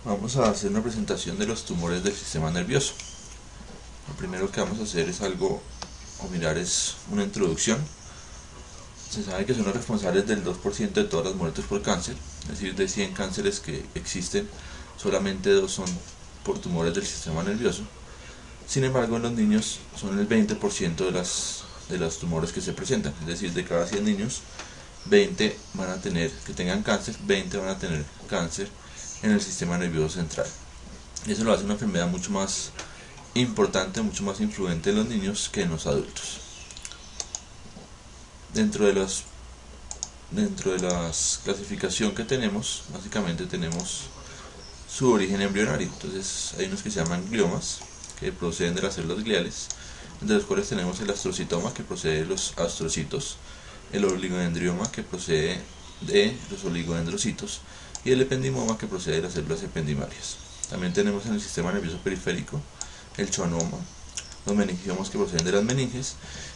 Vamos a hacer una presentación de los tumores del sistema nervioso. Lo primero que vamos a hacer es mirar es una introducción. Se sabe que son los responsables del 2% de todas las muertes por cáncer, es decir, de 100 cánceres que existen, solamente 2 son por tumores del sistema nervioso. Sin embargo, en los niños son el 20% de los tumores que se presentan, es decir, de cada 100 niños, 20 van a tener que tengan cáncer, 20 van a tener cáncer en el sistema nervioso central. Eso lo hace una enfermedad mucho más importante, mucho más influente en los niños que en los adultos. Dentro de la clasificación que tenemos, básicamente tenemos su origen embrionario. Entonces hay unos que se llaman gliomas, que proceden de las células gliales, entre los cuales tenemos el astrocitoma, que procede de los astrocitos, el oligodendrioma, que procede de los oligodendrocitos, y el ependimoma, que procede de las células ependimarias. También tenemos en el sistema nervioso periférico el schwannoma, los meningiomas, que proceden de las meninges,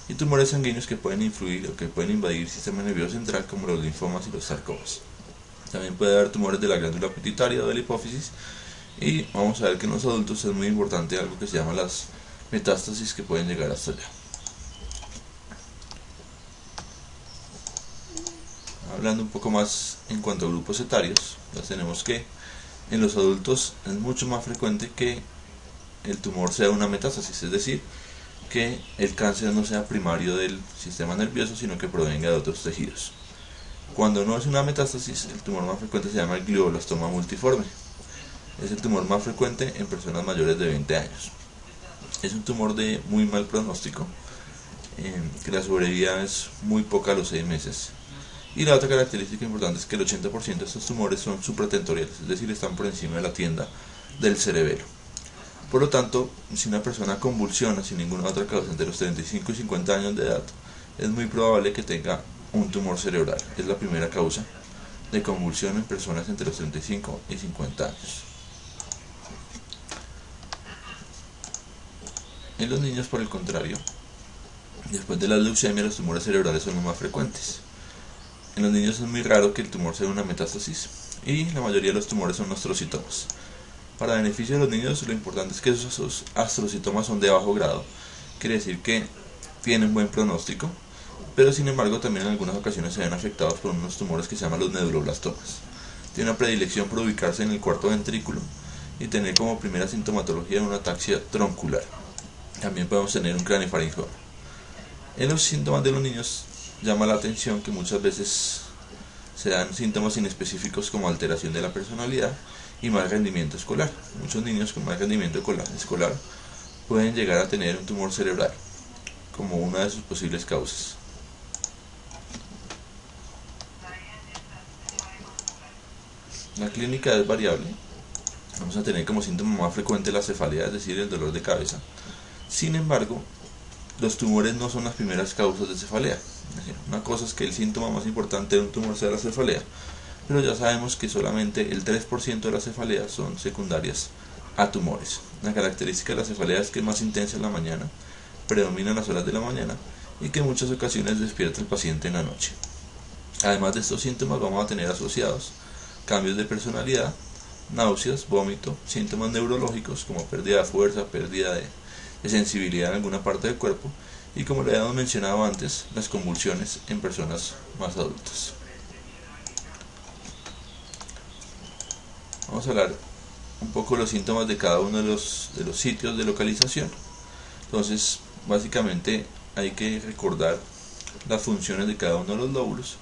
y tumores sanguíneos que pueden influir o que pueden invadir el sistema nervioso central, como los linfomas y los sarcomas. También puede haber tumores de la glándula pituitaria o de la hipófisis, y vamos a ver que en los adultos es muy importante algo que se llama las metástasis, que pueden llegar hasta allá. Hablando un poco más en cuanto a grupos etarios, ya tenemos que en los adultos es mucho más frecuente que el tumor sea una metástasis, es decir, que el cáncer no sea primario del sistema nervioso, sino que provenga de otros tejidos. Cuando no es una metástasis, el tumor más frecuente se llama el glioblastoma multiforme. Es el tumor más frecuente en personas mayores de 20 años. Es un tumor de muy mal pronóstico, que la sobrevida es muy poca a los 6 meses. Y la otra característica importante es que el 80% de estos tumores son supratentoriales, es decir, están por encima de la tienda del cerebelo. Por lo tanto, si una persona convulsiona sin ninguna otra causa entre los 35 y 50 años de edad, es muy probable que tenga un tumor cerebral. Es la primera causa de convulsión en personas entre los 35 y 50 años. En los niños, por el contrario, después de la leucemia, los tumores cerebrales son los más frecuentes. En los niños es muy raro que el tumor sea una metástasis, y la mayoría de los tumores son astrocitomas. Para beneficio de los niños, lo importante es que esos astrocitomas son de bajo grado, quiere decir que tienen buen pronóstico, pero sin embargo también en algunas ocasiones se ven afectados por unos tumores que se llaman los neuroblastomas. Tiene una predilección por ubicarse en el cuarto ventrículo y tener como primera sintomatología una ataxia troncular. También podemos tener un craniofaringioma. En los síntomas de los niños llama la atención que muchas veces se dan síntomas inespecíficos como alteración de la personalidad y mal rendimiento escolar. Muchos niños con mal rendimiento escolar pueden llegar a tener un tumor cerebral como una de sus posibles causas. La clínica es variable. Vamos a tener como síntoma más frecuente la cefalea, es decir, el dolor de cabeza. Sin embargo, los tumores no son las primeras causas de cefalea. Una cosa es que el síntoma más importante de un tumor sea la cefalea, pero ya sabemos que solamente el 3% de las cefaleas son secundarias a tumores. La característica de la cefalea es que es más intensa en la mañana, predomina en las horas de la mañana y que en muchas ocasiones despierta al paciente en la noche. Además de estos síntomas, vamos a tener asociados cambios de personalidad, náuseas, vómito, síntomas neurológicos como pérdida de fuerza, pérdida de sensibilidad en alguna parte del cuerpo, y como le habíamos mencionado antes, las convulsiones en personas más adultas. Vamos a hablar un poco de los síntomas de cada uno de los sitios de localización. Entonces, básicamente hay que recordar las funciones de cada uno de los lóbulos.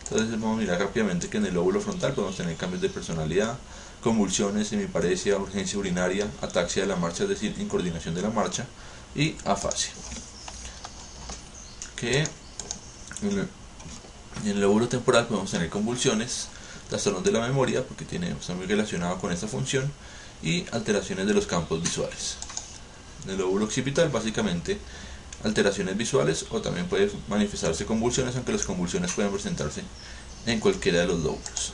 Entonces vamos a mirar rápidamente que en el lóbulo frontal podemos tener cambios de personalidad, convulsiones, hemiparesia, urgencia urinaria, ataxia de la marcha, es decir, incoordinación de la marcha, y afasia. Que en el lóbulo temporal podemos tener convulsiones, trastornos de la memoria, porque está muy relacionado con esta función, y alteraciones de los campos visuales. En el lóbulo occipital, básicamente, alteraciones visuales, o también puede manifestarse convulsiones, aunque las convulsiones pueden presentarse en cualquiera de los lóbulos.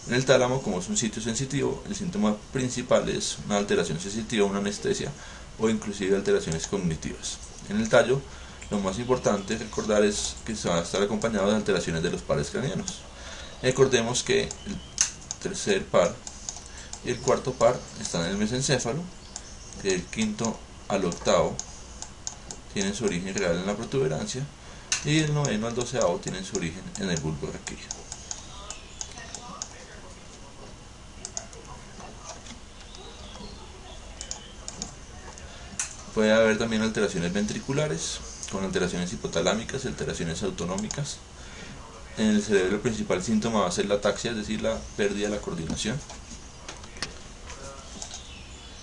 En el tálamo, como es un sitio sensitivo, el síntoma principal es una alteración sensitiva, una anestesia o inclusive alteraciones cognitivas. En el tallo, lo más importante recordar es que se va a estar acompañado de alteraciones de los pares craneanos. Recordemos que el tercer par Y el cuarto par está en el mesencéfalo, que del quinto al octavo tienen su origen real en la protuberancia, y del noveno al doceavo tienen su origen en el bulbo raquídeo. Puede haber también alteraciones ventriculares, con alteraciones hipotalámicas y alteraciones autonómicas. En el cerebro el principal síntoma va a ser la ataxia, es decir, la pérdida de la coordinación.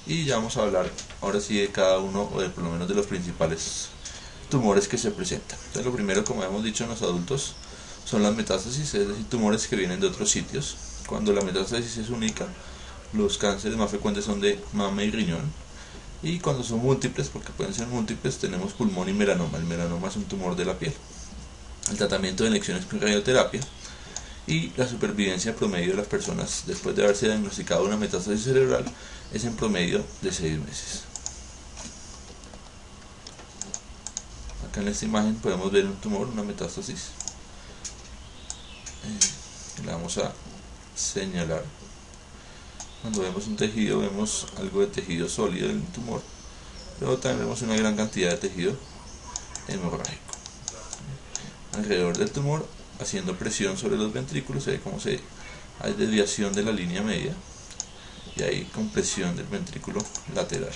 Y ya vamos a hablar ahora sí de cada uno, o de por lo menos de los principales tumores que se presentan. Entonces lo primero, como hemos dicho en los adultos, son las metástasis, es decir, tumores que vienen de otros sitios. Cuando la metástasis es única, los cánceres más frecuentes son de mama y riñón. Y cuando son múltiples, porque pueden ser múltiples, tenemos pulmón y melanoma. El melanoma es un tumor de la piel. El tratamiento de elecciones con radioterapia y la supervivencia promedio de las personas después de haberse diagnosticado una metástasis cerebral es en promedio de 6 meses. Acá en esta imagen podemos ver un tumor, una metástasis. La vamos a señalar. Cuando vemos un tejido, vemos algo de tejido sólido en el tumor, pero también vemos una gran cantidad de tejido hemorrágico alrededor del tumor, haciendo presión sobre los ventrículos. Se ve como hay desviación de la línea media y hay compresión del ventrículo lateral.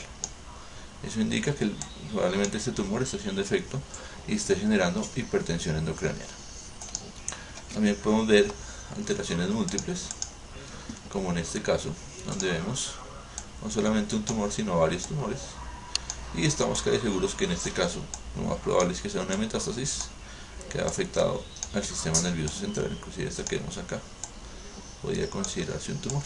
Eso indica que probablemente este tumor está haciendo efecto y esté generando hipertensión endocraniana. También podemos ver alteraciones múltiples, como en este caso, donde vemos no solamente un tumor sino varios tumores, y estamos casi seguros que en este caso lo más probable es que sea una metástasis que ha afectado al sistema nervioso central. Inclusive esta que vemos acá podría considerarse un tumor.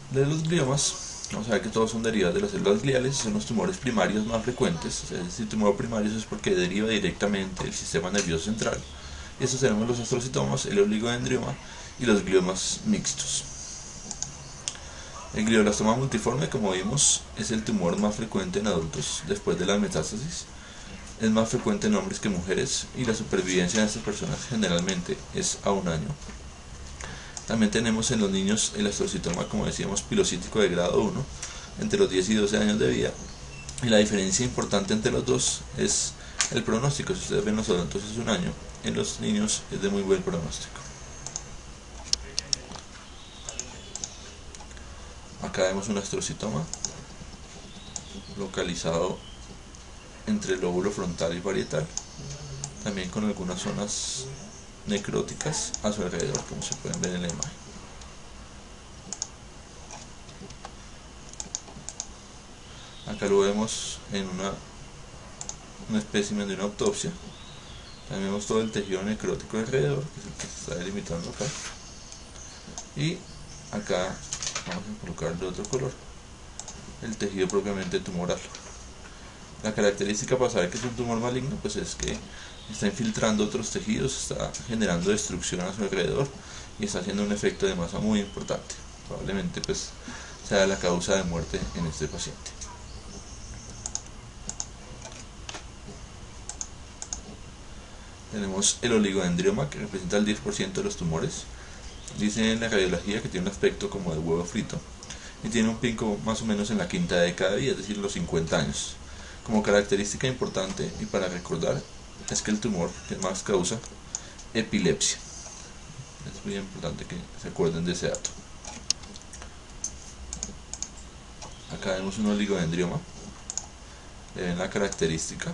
De los gliomas, vamos a ver que todos son derivados de las células gliales, son los tumores primarios más frecuentes. Es decir, tumor primario es porque deriva directamente del sistema nervioso central. Y estos tenemos los astrocitomas, el oligodendrioma y los gliomas mixtos. El glioblastoma multiforme, como vimos, es el tumor más frecuente en adultos después de la metástasis. Es más frecuente en hombres que en mujeres y la supervivencia de estas personas generalmente es a 1 año. También tenemos en los niños el astrocitoma, como decíamos, pilocítico de grado 1, entre los 10 y 12 años de vida. Y la diferencia importante entre los dos es el pronóstico. Si ustedes ven, los adultos es 1 año, en los niños es de muy buen pronóstico. Acá vemos un astrocitoma localizado entre el lóbulo frontal y parietal, también con algunas zonas necróticas a su alrededor, como se pueden ver en la imagen. Acá lo vemos en un espécimen de una autopsia. También vemos todo el tejido necrótico alrededor, que es el que se está delimitando acá. Y acá vamos a colocar de otro color el tejido propiamente tumoral. La característica para saber que es un tumor maligno pues es que está infiltrando otros tejidos, está generando destrucción a su alrededor y está haciendo un efecto de masa muy importante. Probablemente pues sea la causa de muerte en este paciente. Tenemos el oligodendrioma, que representa el 10% de los tumores. Dice en la radiología que tiene un aspecto como de huevo frito y tiene un pico más o menos en la quinta década de vida, es decir, los 50 años. Como característica importante y para recordar es que el tumor que más causa epilepsia. Es muy importante que se acuerden de ese dato. Acá vemos un oligodendrioma. Le ven la característica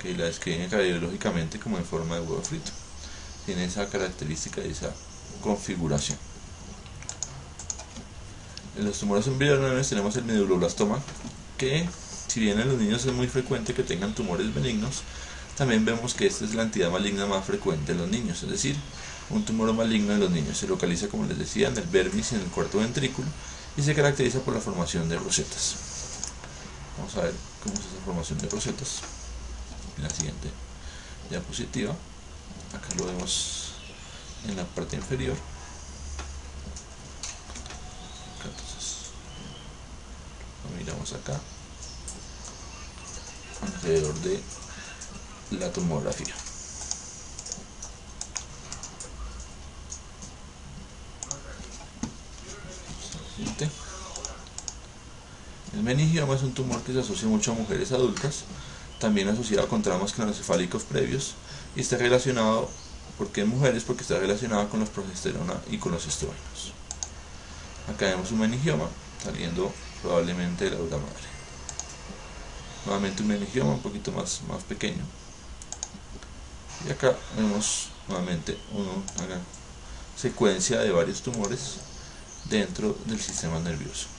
que la describen radiológicamente como en forma de huevo frito. Tiene esa característica y esa configuración. En los tumores embrionarios tenemos el medulloblastoma, que si bien en los niños es muy frecuente que tengan tumores benignos, también vemos que esta es la entidad maligna más frecuente en los niños, es decir, un tumor maligno en los niños se localiza, como les decía, en el vermis y en el cuarto ventrículo y se caracteriza por la formación de rosetas. Vamos a ver cómo es esa formación de rosetas en la siguiente diapositiva. Acá lo vemos en la parte inferior. Entonces lo miramos acá alrededor de la tomografía. meningioma es un tumor que se asocia mucho a mujeres adultas, también asociado con traumas craneoencefálicos previos, y está relacionado, porque en mujeres, porque está relacionado con la progesterona y con los estrógenos. Acá vemos un meningioma saliendo probablemente de la dura madre. Nuevamente un meningioma un poquito más pequeño. Y acá vemos nuevamente una secuencia de varios tumores dentro del sistema nervioso.